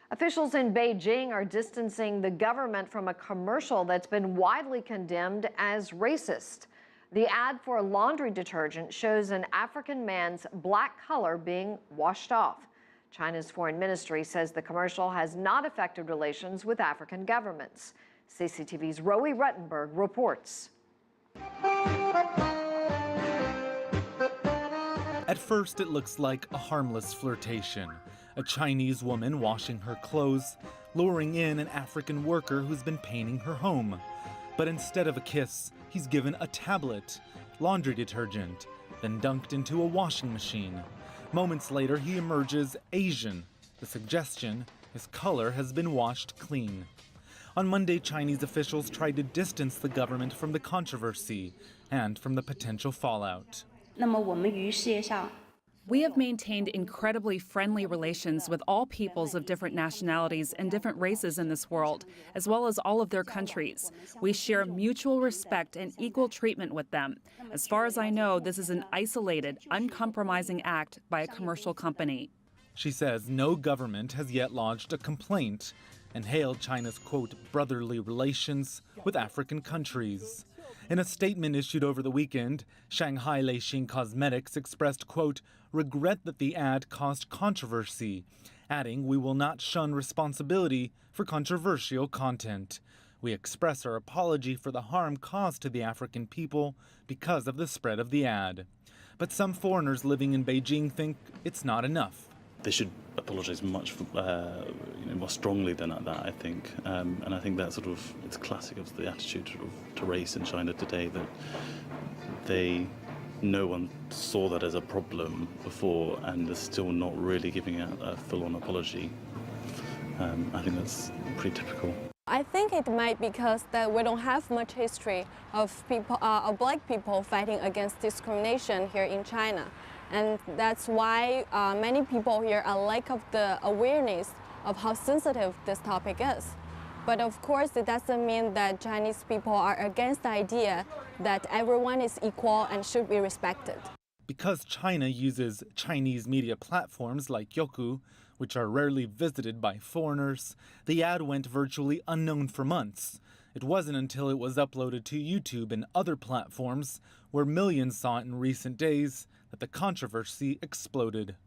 Officials in Beijing are distancing the government from a commercial that's been widely condemned as racist. The ad for laundry detergent shows an African man's black color being washed off. China's foreign ministry says the commercial has not affected relations with African governments. CCTV's Roe Ruttenberg reports. At first, it looks like a harmless flirtation. A Chinese woman washing her clothes, luring in an African worker who's been painting her home. But instead of a kiss, he's given a tablet, laundry detergent, then dunked into a washing machine. Moments later, he emerges Asian. The suggestion, his color has been washed clean. On Monday, Chinese officials tried to distance the government from the controversy and from the potential fallout. We have maintained incredibly friendly relations with all peoples of different nationalities and different races in this world, as well as all of their countries. We share mutual respect and equal treatment with them. As far as I know, this is an isolated, uncompromising act by a commercial company. She says no government has yet lodged a complaint and hailed China's, quote, brotherly relations with African countries. In a statement issued over the weekend, Shanghai Leixing Cosmetics expressed, quote, regret that the ad caused controversy, adding, we will not shun responsibility for controversial content. We express our apology for the harm caused to the African people because of the spread of the ad. But some foreigners living in Beijing think it's not enough. They should apologise much more strongly than that, I think. And I think that it's classic of the attitude to race in China today, that no one saw that as a problem before and they're still not really giving out a full-on apology. I think that's pretty typical. I think it might be because that we don't have much history of black people fighting against discrimination here in China. And that's why many people here are lack of the awareness of how sensitive this topic is. But of course, it doesn't mean that Chinese people are against the idea that everyone is equal and should be respected. Because China uses Chinese media platforms like Youku, which are rarely visited by foreigners, the ad went virtually unknown for months. It wasn't until it was uploaded to YouTube and other platforms, where millions saw it in recent days, that the controversy exploded.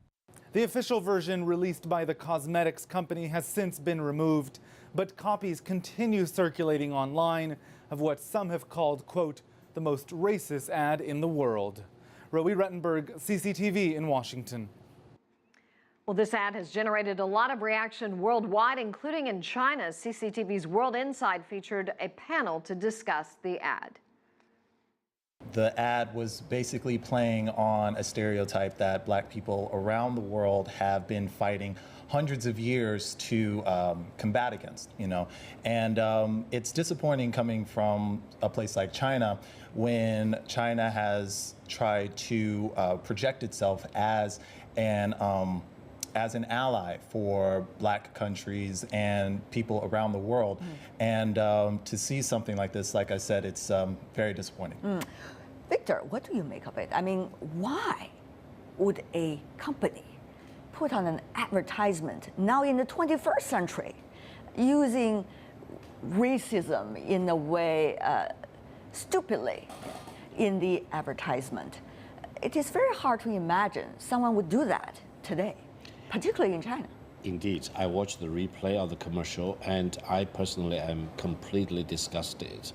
The official version released by the cosmetics company has since been removed, but copies continue circulating online of what some have called, quote, the most racist ad in the world. Roe Ruttenberg, CCTV in Washington. Well, this ad has generated a lot of reaction worldwide, including in China. CCTV's World Inside featured a panel to discuss the ad. The ad was basically playing on a stereotype that black people around the world have been fighting hundreds of years to combat against, And it's disappointing coming from a place like China when China has tried to project itself as an ally for black countries and people around the world. And to see something like this, like I said, it's very disappointing. Victor, what do you make of it? I mean, why would a company put on an advertisement now in the 21st century using racism in a way stupidly in the advertisement? It is very hard to imagine someone would do that today, particularly in China. Indeed, I watched the replay of the commercial and I personally am completely disgusted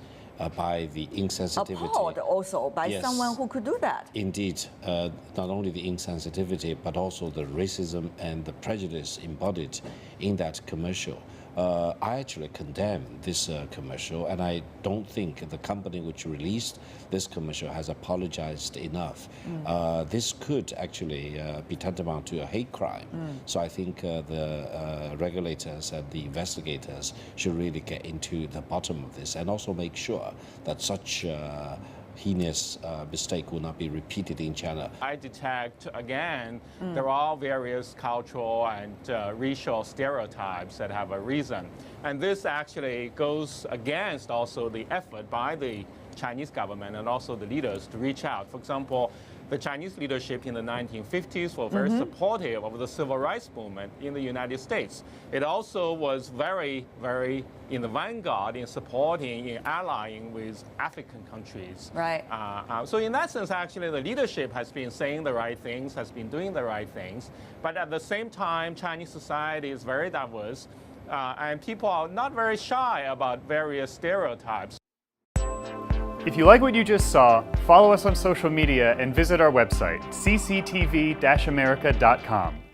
by the insensitivity. Appalled also by someone who could do that. Indeed, not only the insensitivity, but also the racism and the prejudice embodied in that commercial. I actually condemn this commercial, and I don't think the company which released this commercial has apologized enough. This could actually be tantamount to a hate crime. So I think the regulators and the investigators should really get into the bottom of this and also make sure that such heinous mistake will not be repeated in China. I detect, again, there are various cultural and racial stereotypes that have a reason. And this actually goes against also the effort by the Chinese government and also the leaders to reach out. For example, The Chinese leadership in the 1950s were very supportive of the civil rights movement in the United States. It also was very, very in the vanguard in supporting, in allying with African countries. Right. So in that sense, actually, the leadership has been saying the right things, has been doing the right things. But at the same time, Chinese society is very diverse, and people are not very shy about various stereotypes. If you like what you just saw, follow us on social media and visit our website, cctv-america.com.